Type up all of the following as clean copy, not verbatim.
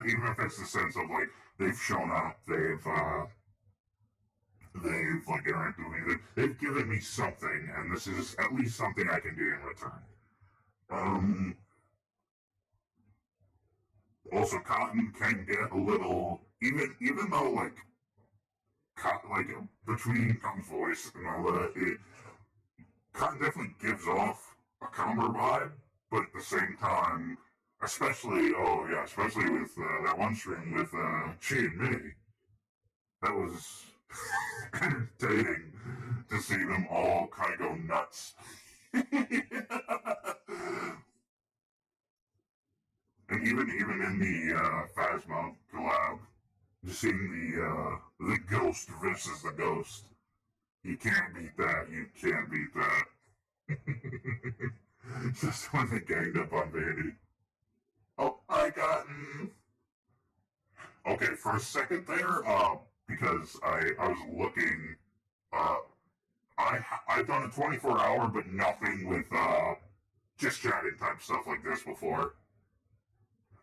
even if it's the sense of like they've shown up, they've like interacted with me, they've given me something, and this is at least something I can do in return. Um, Also, cotton can get a little, even though like between Cotton's voice and all that, Cotton definitely gives off a calmer vibe, but at the same time, especially with that one stream with Chi and Minnie, that was entertaining to see them all kind of go nuts. And even in the Phasma collab, just seeing the ghost versus the ghost, you can't beat that. You can't beat that. Just when they ganged up on Vandy. Oh, I got. Okay, for a second there, because I was looking, uh, I've done a 24-hour, but nothing with just chatting type stuff like this before.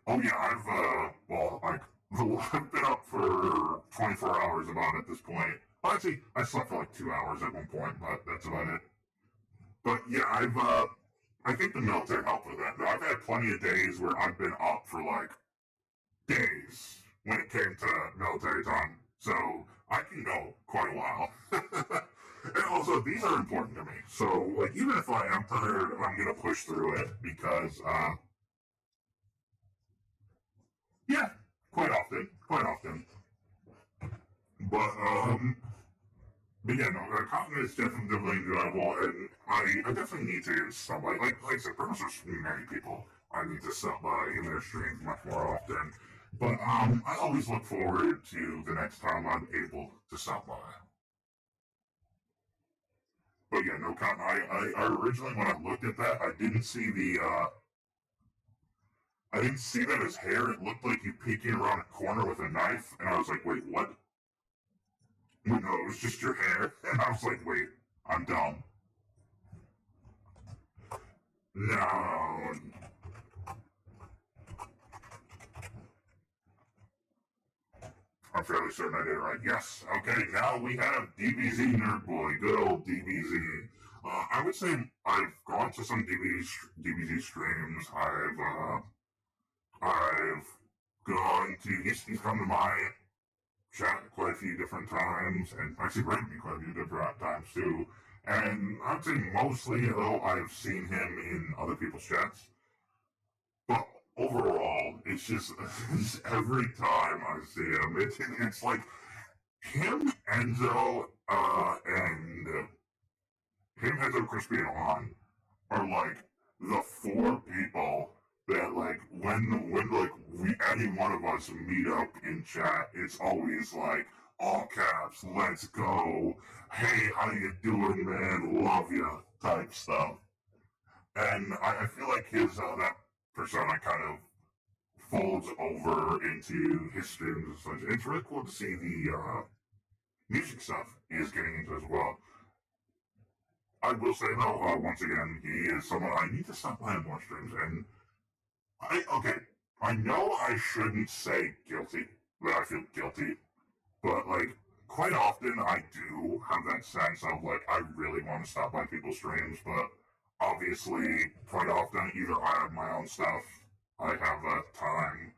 Oh yeah, I've been up for 24 hours about at this point. Well, actually, I slept for like 2 hours at one point, but that's about it. But yeah, I think the military helped with that. I've had plenty of days where I've been up for like days when it came to military time. So I can go quite a while. And also, these are important to me. So, like, even if I am tired, I'm gonna push through it because, yeah, quite often. But, but yeah, no, cotton is definitely enjoyable, and I definitely need to stop by. Like I said, there's many people I need to stop by in their streams much more often. But I always look forward to the next time I'm able to stop by. But yeah, no, cotton. I originally when I looked at that, I didn't see that as hair. It looked like you peeking around a corner with a knife, and I was like, wait, what? No, it was just your hair, and I was like, wait, I'm dumb. No, I'm fairly certain I did it right. Yes. Okay. Now we have DBZ Nerd Boy. Good old DBZ. I would say I've gone to some DBZ streams. I've gone to. He's come to my chat quite a few different times, and actually rated me quite a few different times too. And I'd say mostly, though, I've seen him in other people's chats. But overall, it's just every time I see him, it's like him, Enzo, and him, Enzo, Crispy, and On are like the four people that like when like we any one of us meet up in chat, it's always like all caps, let's go, hey, how you doing, man, love ya, type stuff. And I feel like his that persona kind of folds over into his streams and such. It's really cool to see the music stuff he is getting into as well. I will say though, once again, he is someone I need to stop playing more streams. And okay, I know I shouldn't say guilty, but I feel guilty. But like, quite often I do have that sense of like, I really want to stop by people's streams, but obviously, quite often either I have my own stuff, I have time.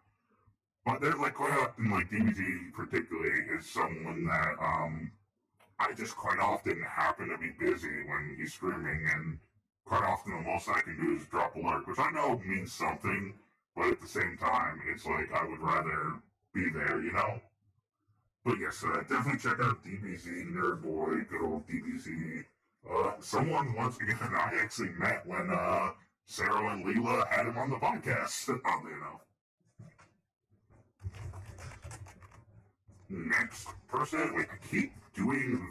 But there's like quite often, like DBZ particularly is someone that I just quite often happen to be busy when he's streaming, and quite often the most I can do is drop alert, which I know means something, but at the same time, it's like I would rather be there, you know? But yes, definitely check out DBZ, Nerd Boy, good old DBZ. Someone, once again, I actually met when Sarah and Leela had him on the podcast, oddly enough. Next person, wait, I keep doing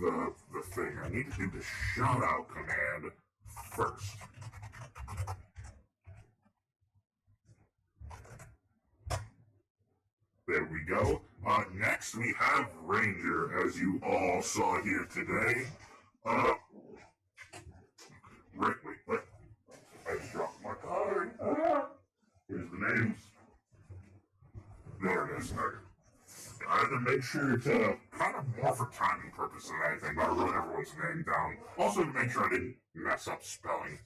the thing. I need to do the shout out command first. There we go. Next, we have Ranger, as you all saw here today. Uh, wait. I just dropped my card. Here's the names. There it just I had to make sure to kind of more for timing purposes than anything, but I wrote everyone's name down. Also to make sure I didn't mess up spelling.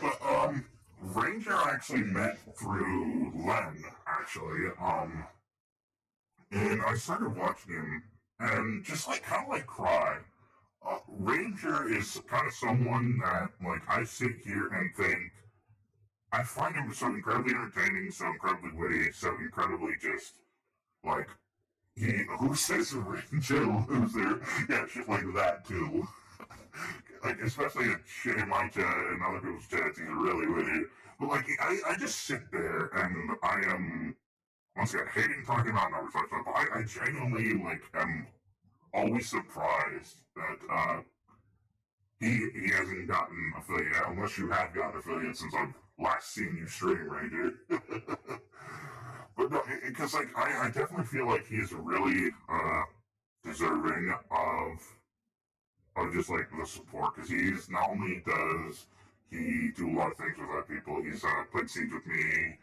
But Ranger I actually met through Len, actually. And I started watching him and just like kind of like cry. Ranger is kind of someone that like I sit here and think I find him so incredibly entertaining, so incredibly witty, so incredibly just like who says Ranger loser? Yeah, shit like that too. Like especially at shit in my chat and other people's chats, he's really witty. But like I just sit there and I am once again hating talking about numbers like that. But I genuinely like am always surprised that he hasn't gotten affiliate unless you have gotten affiliate since I've last seen you stream, Ranger. But no, because like I definitely feel like he's really deserving of just like the support because he's not only does he do a lot of things with other people. He's played Siege with me.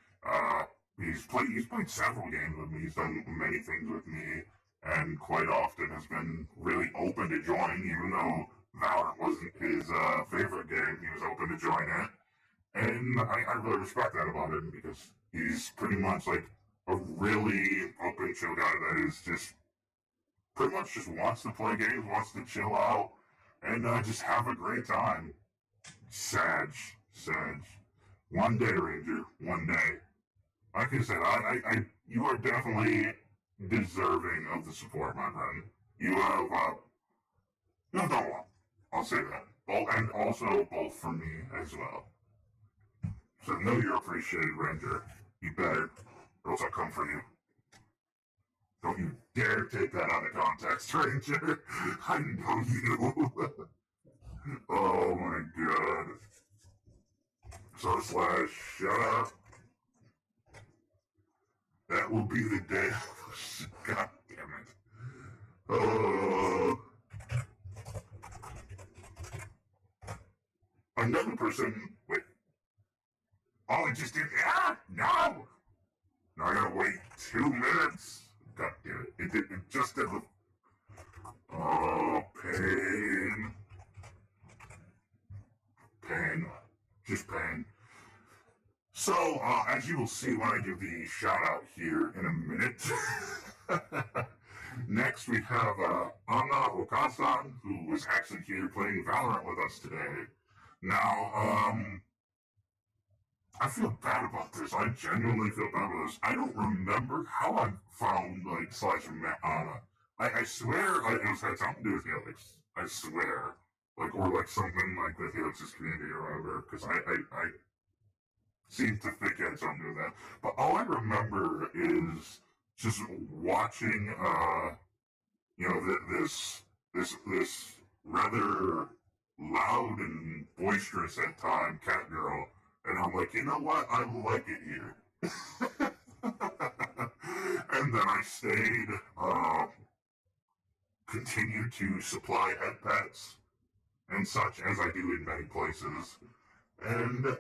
He's played several games with me. He's done many things with me, and quite often has been really open to join, even though Valorant wasn't his favorite game. He was open to join it, and I really respect that about him because he's pretty much like a really open, chill guy that is just pretty much just wants to play games, wants to chill out, and just have a great time. Sag. One day, Ranger. One day. Like I said, you are definitely deserving of the support, my friend. You have, you have done well. I'll say that. And also both for me as well. So know you're appreciated, Ranger. You better, or else I'll come for you. Don't you dare take that out of context, Ranger. I know you. Oh my god. So slash shut up. That will be the day. God damn it. Oh. Another person. Wait. Oh, it just did. Ah, no. Now I gotta wait 2 minutes. God damn it. It just did the. Oh, pain. Pain. Just pain. So, as you will see when I give the shout out here in a minute, next we have Anna Okasan, who was actually here playing Valorant with us today. Now, I feel bad about this. I genuinely feel bad about this. I don't remember how I found, like, slash met Anna. I swear it was had something to do with Helix. I swear. Like, or like something like the Helix's community or whatever, because I seem to think it had something to do with that. But all I remember is just watching, you know, this rather loud and boisterous at time cat girl, and I'm like, you know what? I like it here. And then I stayed, continued to supply head pets and such as I do in many places, and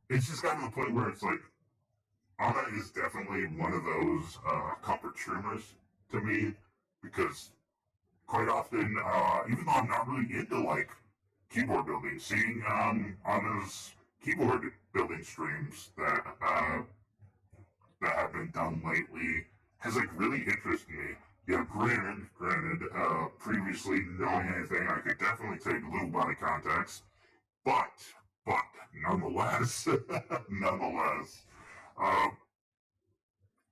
it's just gotten to the point where it's like, Anna is definitely one of those comfort streamers to me because quite often, even though I'm not really into like keyboard building, seeing Anna's keyboard building streams that have been done lately has like really interested me. Yeah, granted, previously knowing anything, I could definitely take lube out of context, but nonetheless,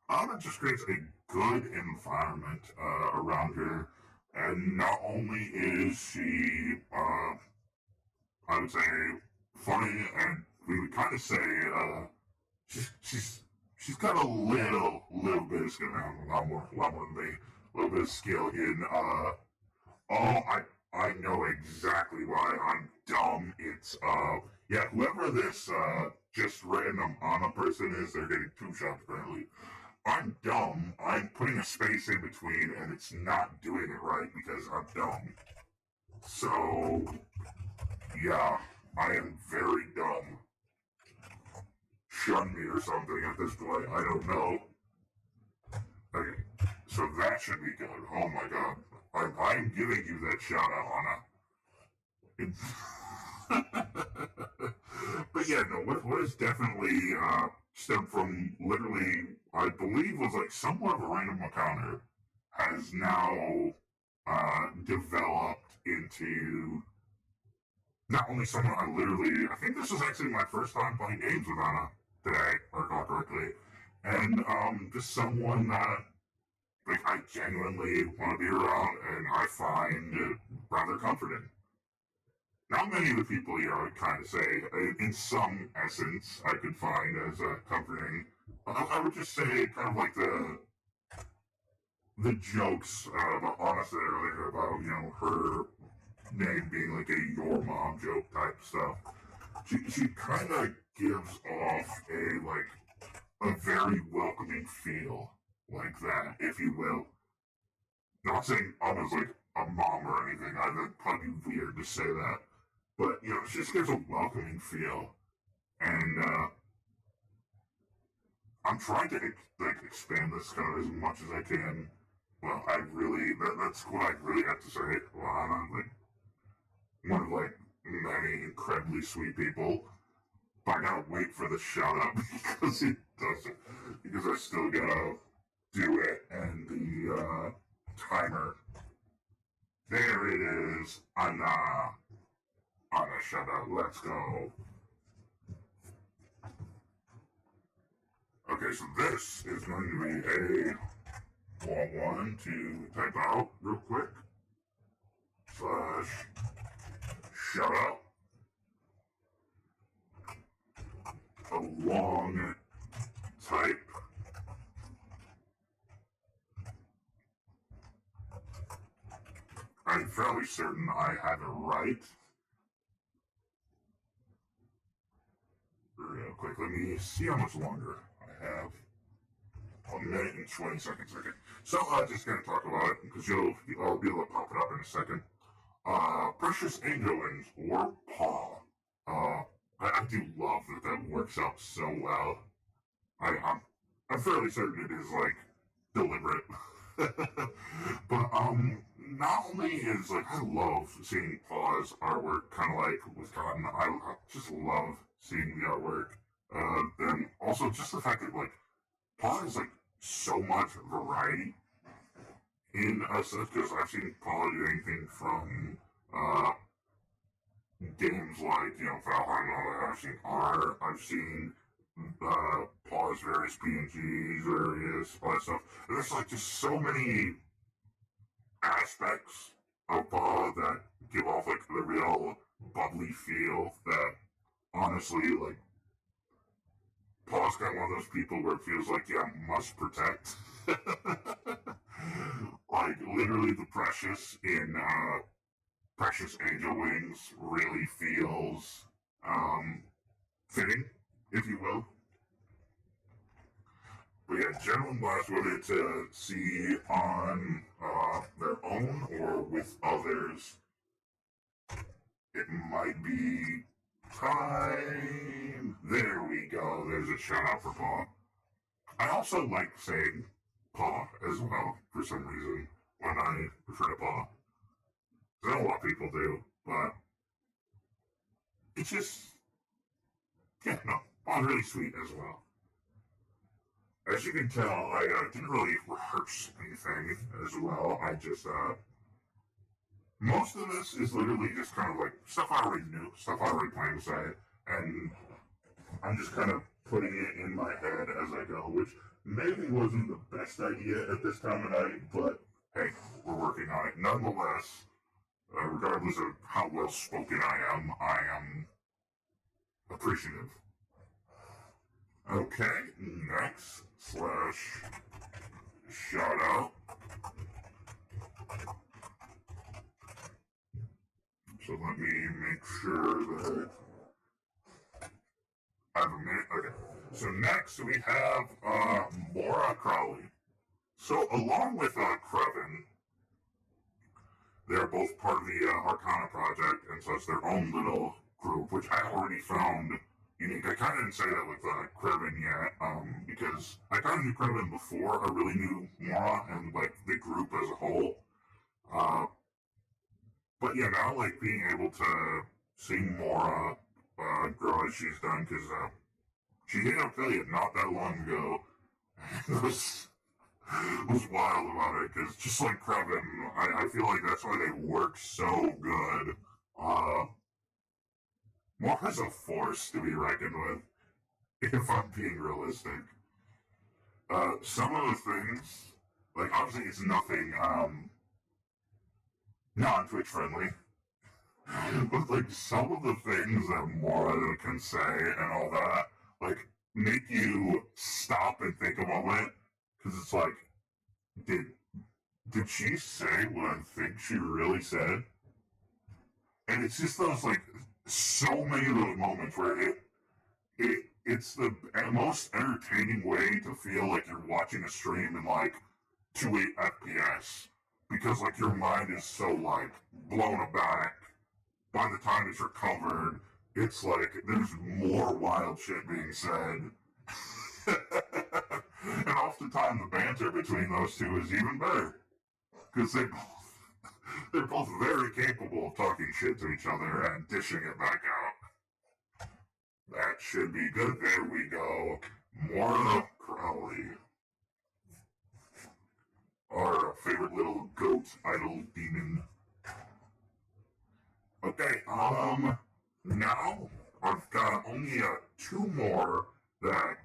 Anna just creates a good environment around her, and not only is she, I would say, funny, and we would kind of say, she's got a little bit of skill, a lot more than me, a little bit of skill in, I know exactly why I'm dumb. It's, yeah, whoever this, just random Anna person is, they're getting 2 shots apparently. I'm dumb. I'm putting a space in between, and it's not doing it right because I'm dumb. So, yeah, I am very dumb. Shun me or something at this point. I don't know. So that should be good. Oh my god. I'm giving you that shout out, Anna. But yeah, no, what is definitely stemmed from literally, I believe was like somewhat of a random encounter, has now developed into not only someone I think this is actually my first time playing games with Anna today, or recall correctly, and just someone that like I genuinely want to be around, and I find it rather comforting. Not many of the people here, I would kind of say, in some essence, I could find as comforting. I would just say kind of like the jokes about Anna said earlier about her name being like a your mom joke type stuff. She kind of gives off a very welcoming feel like that, if you will. Not saying Anna's like a mom or anything. That'd probably be weird to say that, but she just gives a welcoming feel, and I'm trying to expand this kind of as much as I can. Well, that's what I really have to say. Well, I'm like one of many incredibly sweet people. But I gotta wait for the shout out because it doesn't. Because I still gotta do it, and the timer. There it is. Anna shout out. Let's go. Okay, so this is going to be a one to type out real quick. / shout out. A long type. I'm fairly certain I have it right. Real quick, let me see how much longer I have. 1 minute and 20 seconds. Okay. So I'm just gonna talk about it because I'll be able to pop it up in a second. Precious Angel Wings or Paw. I do love that works out so well. I'm fairly certain it is deliberate. But not only is I love seeing Paw's artwork kind of with Cotton. I just love seeing the artwork. And also just the fact that Paw has so much variety in stuff, because I've seen Paw do anything from games like Valheim and all that. I've seen art. I've seen Paw's various PNGs, various all that stuff. And there's just so many aspects of Paw that give off the real bubbly feel that honestly Paw's kind of one of those people where it feels must protect. Literally the Precious in Precious Angel Wings really feels fitting, if you will. But yeah, General Blast, whether to see on their own or with others, it might be time. There we go. There's a shout out for Paw. I also like saying Paw as well for some reason when I refer to Paw. I know a lot of people do, but it's just, yeah, no, Paw's really sweet as well. As you can tell, I didn't really rehearse anything as well. I just, most of this is literally just kind of stuff I already knew, stuff I already planned to say, and I'm just kind of putting it in my head as I go, which maybe wasn't the best idea at this time of night, but hey, we're working on it. Nonetheless, regardless of how well spoken I am appreciative. Okay, next / shout out. So let me make sure that I have a minute. Okay. So next we have Mora Crowley. So along with Krevin, they're both part of the Arcana Project, and so it's their own little group, which I already found unique. I kind of didn't say that with Krevin yet, because I kind of knew Krevin before I really knew Mora and like the group as a whole. Uh, but yeah, now like being able to see Mora grow as she's done, because she hit affiliate not that long ago. It was wild about it, because just like Krevin, I feel like that's why they work so good. Mora's a force to be reckoned with, if I'm being realistic. Some of the things, like obviously it's nothing non-Twitch friendly, but like some of the things that Mora can say and all that, like make you stop and think a moment, because it's like, did did she say what I think she really said? And it's just those like so many of those moments where it's the most entertaining way to feel like you're watching a stream in like 28 FPS, because like your mind is so like blown aback. By the time it's recovered, it's like there's more wild shit being said. And oftentimes the banter between those two is even better, because they're both very capable of talking shit to each other and dishing it back out. That should be good. There we go. Mora Crowley, our favorite little goat idol demon. Okay, now I've got only two more that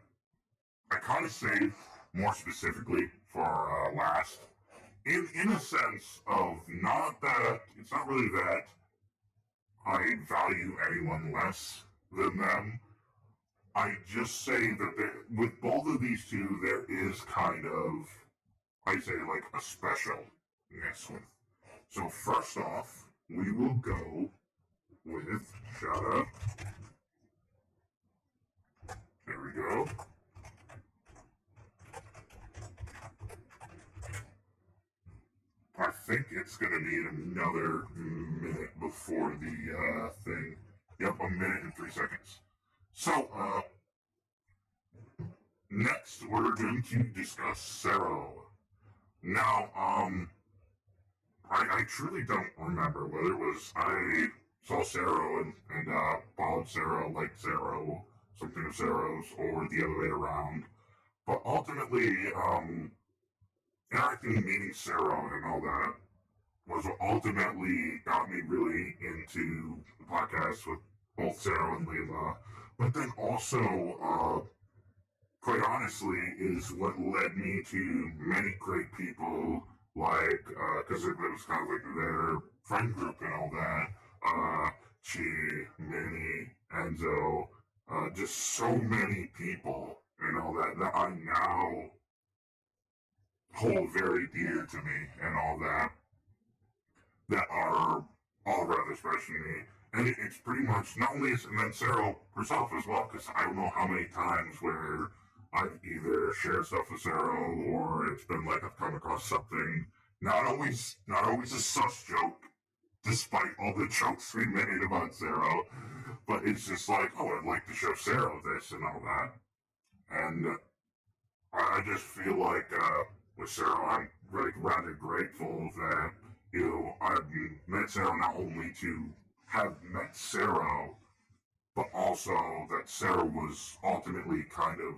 I kind of saved more specifically for last. In a sense of not that, it's not really that I value anyone less than them. I just say that with both of these two, there is kind of, I say, like a specialness with. So first off, we will go with, shut up. There we go. I think it's going to need another minute before the thing. Yep, a minute and 3 seconds. So, next we're going to discuss Sero. Now, I truly don't remember whether it was I saw Sero and followed Sero, like Sero, something of Sero's, or the other way around. But ultimately, interacting, meeting Sero and all that was what ultimately got me really into the podcast with both Sarah and Layla. But then also, quite honestly, is what led me to many great people, like, because it was kind of like their friend group and all that. Chi, Minnie, Enzo, just so many people and all that that I now hold very dear to me and all that are all rather special to me. And it's pretty much not only and then Sarah herself as well, because I don't know how many times where I've either shared stuff with Sarah or it's been like I've come across something not always a sus joke, despite all the jokes we made about Sarah, but it's just like, oh, I'd like to show Sarah this and all that. And I just feel like with Sarah, I'm really rather grateful that I've met Sarah not only to have met Sarah, but also that Sarah was ultimately kind of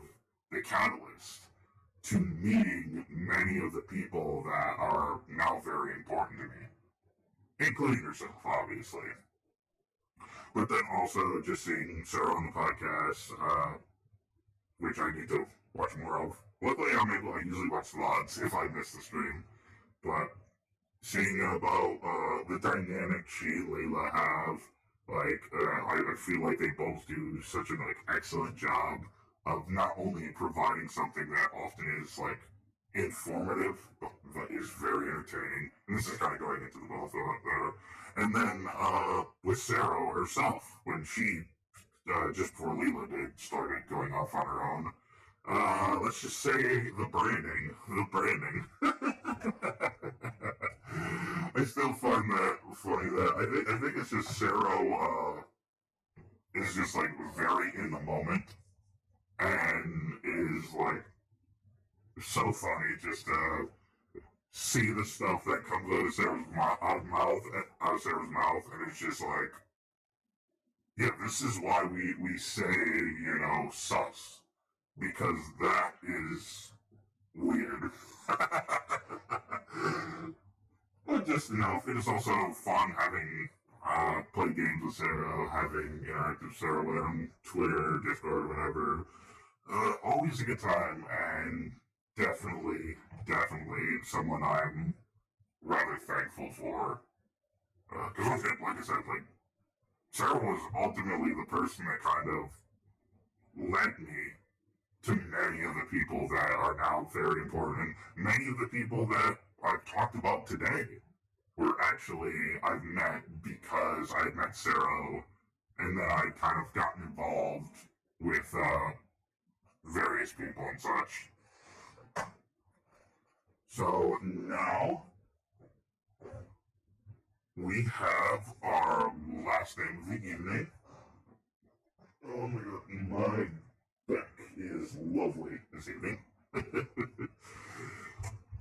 the catalyst to meeting many of the people that are now very important to me, including herself, obviously. But then also just seeing Sarah on the podcast, which I need to watch more of. Luckily, I usually watch vlogs if I miss the stream, but seeing about the dynamic she and Layla have, like, I feel like they both do such an excellent job of not only providing something that often is like informative, but is very entertaining. And this is kind of going into the both of it. And then with Sarah herself, when she just before Leela did started going off on her own. Let's just say the branding. I still find that funny that I think it's just Sarah is just like very in the moment and is like so funny just to see the stuff that comes out of Sarah's mouth, and it's just like, yeah, this is why we say, sus, because that is weird. But just, it is also fun having played games with Sarah, having interacted with Sarah, whether on Twitter, Discord, whatever. Always a good time, and definitely someone I'm rather thankful for. Because once again, like I said, like Sarah was ultimately the person that kind of led me to many of the people that are now very important. Many of the people that I've talked about today were actually I've met because I met Sarah, and then I kind of gotten involved with various people and such. So now we have our last name of the evening. Oh my god, my back is lovely this evening.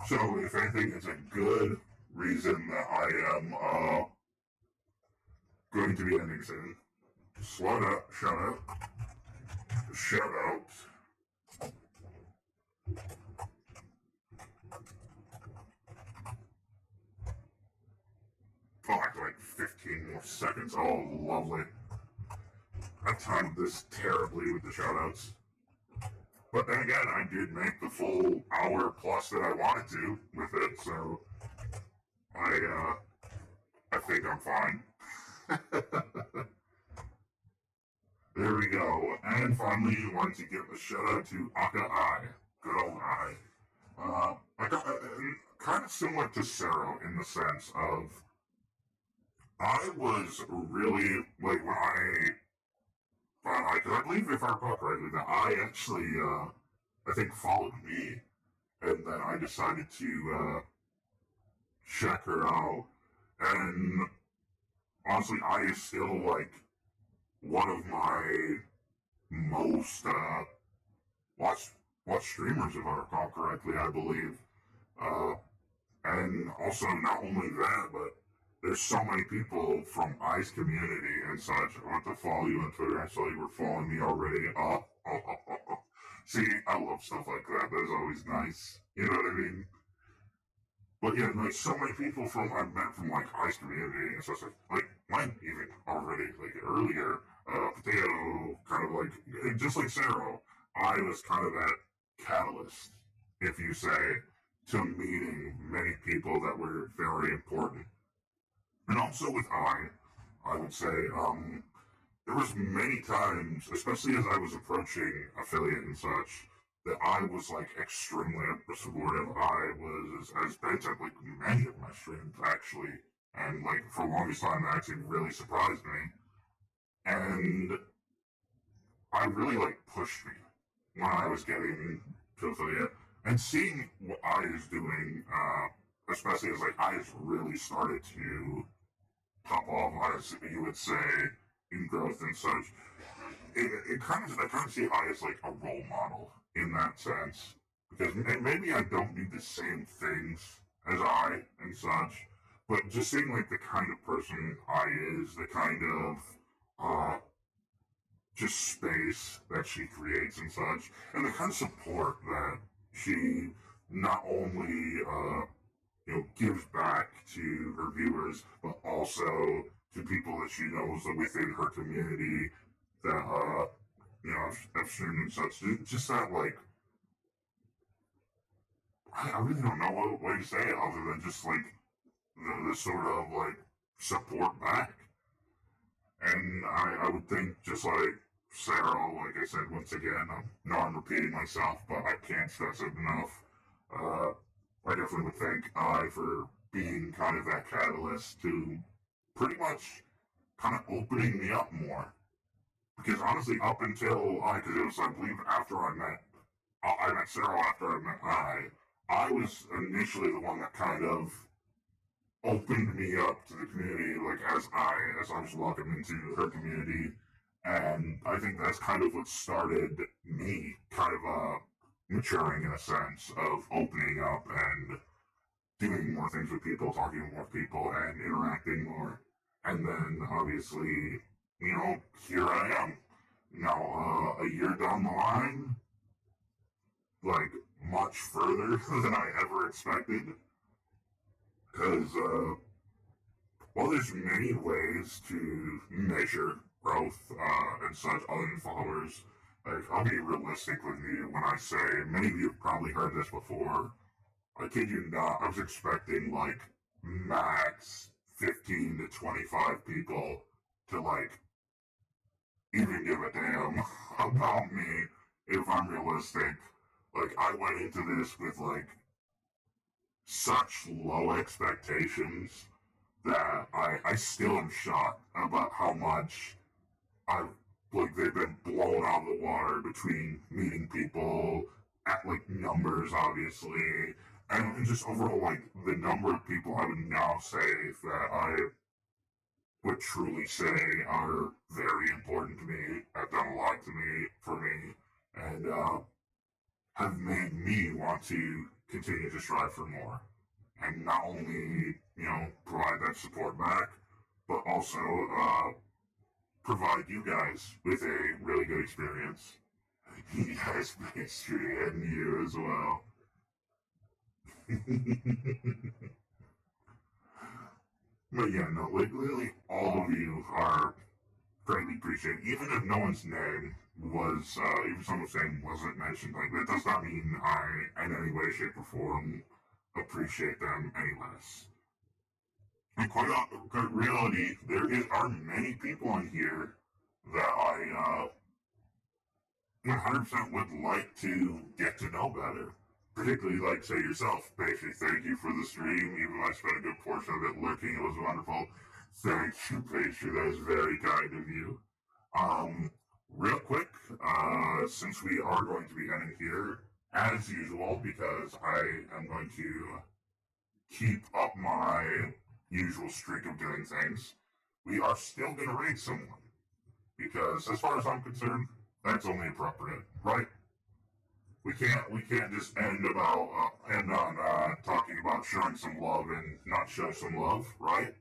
So if anything, it's a good reason that I am going to be ending soon. Shout out. Oh, I have like 15 more seconds. Oh, lovely. I timed this terribly with the shoutouts. But then again, I did make the full hour plus that I wanted to with it, so I think I'm fine. There we go. And finally, I wanted to give a shout out to Aka I. Good old I. I got kind of similar to Sarah in the sense of I was really like when I believe if I recall correctly that I actually I think followed me, and then I decided to check her out, and honestly, I is still like one of my most watched streamers if I recall correctly. I believe, uh, and also not only that, but there's so many people from Ice community and such. I want to follow you on Twitter. I saw you were following me already. See, I love stuff like that. That is always nice. You know what I mean? But yeah, like so many people from I've met from like Ice community and such. Like mine even already like earlier. Potato, kind of like just like Sarah. I was kind of that catalyst, if you say, to meeting many people that were very important. And also with I would say, there was many times, especially as I was approaching affiliate and such, that I was like extremely supportive. I was as bent at like many of my streams actually, and like for the longest time, that actually really surprised me. And I really like pushed me when I was getting to affiliate and seeing what I is doing, especially as like I has really started to pop off, as you would say, in growth and such. It kind of I kind of see I as like a role model in that sense because maybe I don't do the same things as I and such, but just seeing like the kind of person I is, the kind of uh just space that she creates and such, and the kind of support that she not only gives back to her viewers, but also to people that she knows within her community that have streamed and such. Just that like I really don't know what way to say it other than just like the sort of like support back. And I would think just like Sarah, like I said once again, I'm repeating myself, but I can't stress it enough. Uh, I definitely would thank I for being kind of that catalyst to pretty much kind of opening me up more. Because honestly, up until because it was, I believe, after I met Sarah after I met I was initially the one that kind of opened me up to the community, like as I was welcomed into her community, And I think that's kind of what started me kind of maturing in a sense of opening up and doing more things with people, talking to more people, and interacting more. And then obviously, here I am now, a year down the line, like much further than I ever expected. Because, well, there's many ways to measure growth and such other than followers. Like, I'll be realistic with you when I say, many of you have probably heard this before. I kid you not, I was expecting like max 15 to 25 people to like even give a damn about me if I'm realistic. Like, I went into this with like such low expectations that I still am shocked about how much I've like they've been blown out of the water between meeting people at like numbers obviously and just overall like the number of people I would now say that I would truly say are very important to me, have done a lot to me for me, and have made me want to continue to strive for more. And not only, provide that support back, but also provide you guys with a really good experience. Yes, pastry and you as well. But yeah, no, like literally all of you are greatly appreciated. Even if no one's name was, even someone's name wasn't mentioned, like that does not mean I, in any way, shape, or form, appreciate them any less. In quite reality, are many people in here that I 100% would like to get to know better. Particularly, like, say, yourself, Pacey. Thank you for the stream. Even though I spent a good portion of it lurking, it was wonderful. Thank you, Pacey. That is very kind of you. Um, Real quick, since we are going to be ending here, as usual, because I am going to keep up my usual streak of doing things, we are still going to raid someone. Because, as far as I'm concerned, that's only appropriate, right? We can't just end on talking about showing some love and not show some love, right?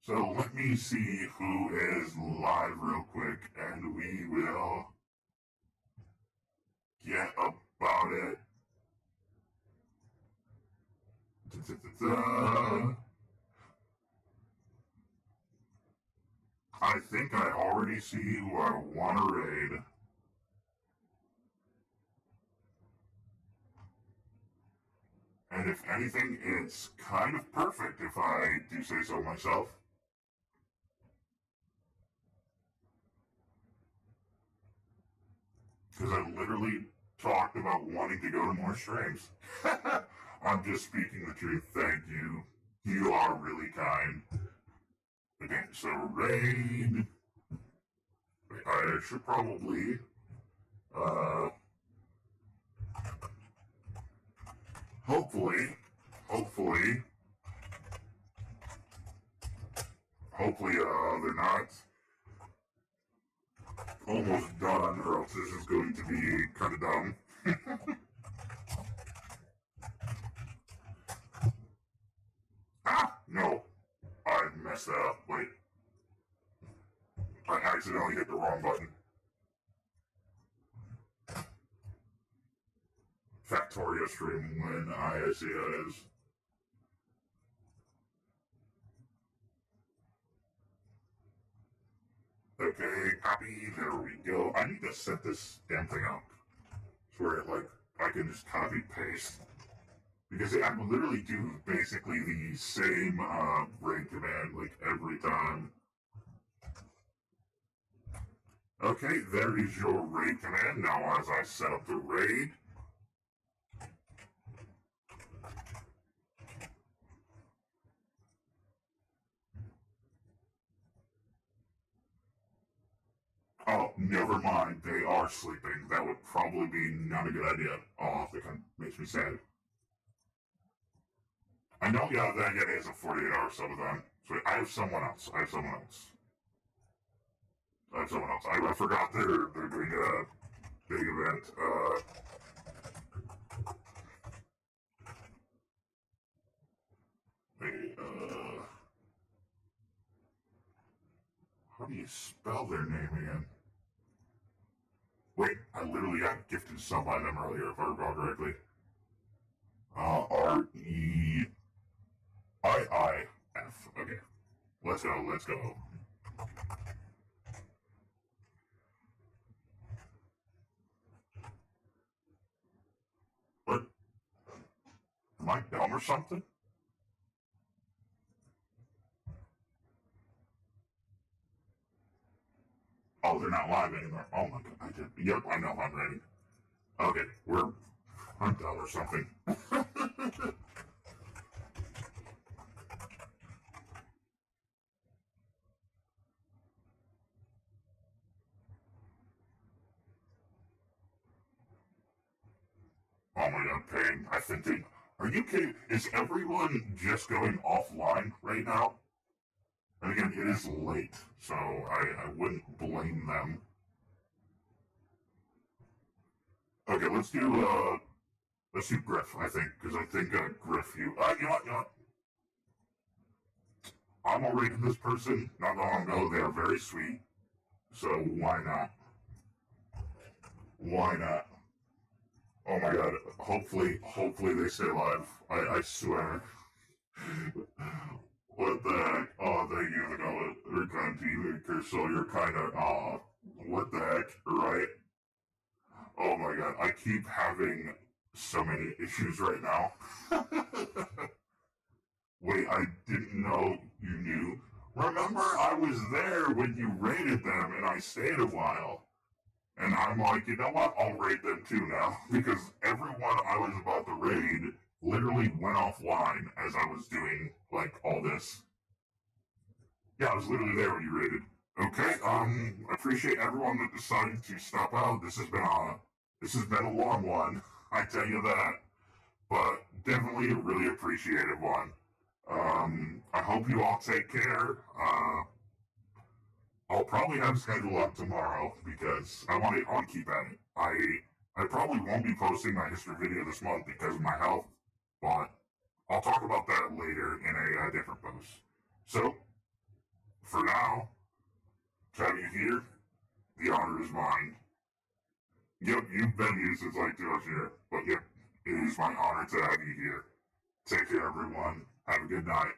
So let me see who is live real quick, and we will get about it. Da-da-da-da. I think I already see who I want to raid. And if anything, it's kind of perfect if I do say so myself. Because I literally talked about wanting to go to more streams. I'm just speaking the truth. Thank you. You are really kind. Okay, so raid. I should probably uh hopefully hopefully they're not almost done or else this is going to be kind of dumb. No, I messed that up. Wait, I accidentally hit the wrong button. Factorio stream when I see it is. Okay, copy, there we go. I need to set this damn thing up. So where like I can just copy paste. Because I literally do basically the same raid command like every time. Okay, there is your raid command. Now as I set up the raid, oh, never mind. They are sleeping. That would probably be not a good idea. Oh, that kind of makes me sad. I know, yeah, then again, it is a 48-hour subathon. So I have someone else. someone else. I forgot they're doing a big event. Wait, how do you spell their name again? Wait, I literally got gifted sub by them earlier, if I recall correctly. REIIF. Okay, let's go. Let's go. What? Am I dumb or something? Oh, they're not live anymore. Oh my god, I did. Yep, I know I'm ready. Okay, I'm dumb or something. Oh my god, pain. I think they. Are you kidding? Is everyone just going offline right now? And again, it is late, so I wouldn't blame them. Okay, let's do Griff, I think, because I think Griff, you know what? I'm already this person not long ago. They are very sweet, so why not? Why not? Oh my god. Hopefully they stay alive. I swear. What the heck? Oh, thank you, they're kind to you, so you're kind of, what the heck, right? Oh my god, I keep having so many issues right now. Wait, I didn't know you knew. Remember, I was there when you raided them and I stayed a while. And I'm like, you know what? I'll raid them too now. Because everyone I was about to raid literally went offline as I was doing, like, all this. Yeah, I was literally there when you raided. Okay, I appreciate everyone that decided to stop out. This has been a long one, I tell you that. But definitely a really appreciated one. I hope you all take care. I'll probably have a schedule up tomorrow because I want to keep at it. I probably won't be posting my history video this month because of my health, but I'll talk about that later in a different post. So for now, to have you here, the honor is mine. Yep, you've been here since like 2 years, but yep, it is my honor to have you here. Take care, everyone. Have a good night.